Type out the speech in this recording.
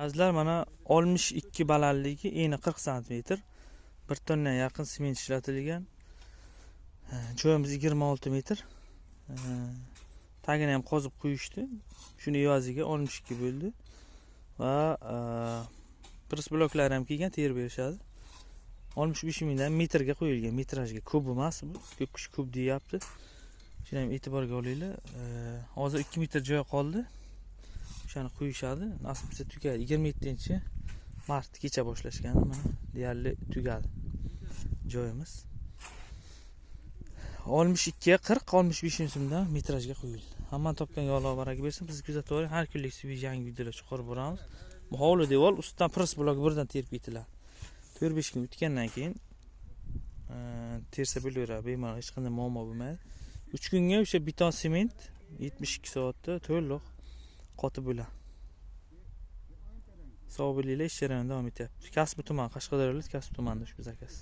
Azizlar, mana 62 balandligi, eni 40 sm, 1 tonna yaqin sement ishlatilgan. Joyimiz 26 metr. Tagini ham qozib qo'yishdi. Shuni evaziga 62 bo'ldi. Va pris bloklari ham kelgan, terib berishadi. 65 mingdan metrga qo'yilgan, metrajga, kub emas bu. Ko'p kishi kub deyapti. Shuni ham e'tiborga olinglar. Hozir 2 metr joy qoldi. O'shani qo'yishadi. Nasib bo'lsa tugadi. 27-mart kecha boshlashgan, mana deyarli tugadi joyimiz. 62 ga 40, 65 so'mdan metrajga qo'yildi. Hamma topganga Alloh baraka bersin. Bizni kuzatib boring. Har kunlik yangi videolar chiqarib boramiz. Bu hovli devor, ustidan pris blok birdan terib ketiladi. 4-5 kun o'tgandan keyin tersa bo'laveradi. Bemalol hech qanday muammo bo'lmaydi. 3 kunga o'sha beton sement 72 soatda to'liq qotib bo'ladi. Sog' bo'linglar, ish jarayoni davom etyapti. Kasbi tuman, Qashqadaryo viloyati Kasbi tumanida ushbu zakaz.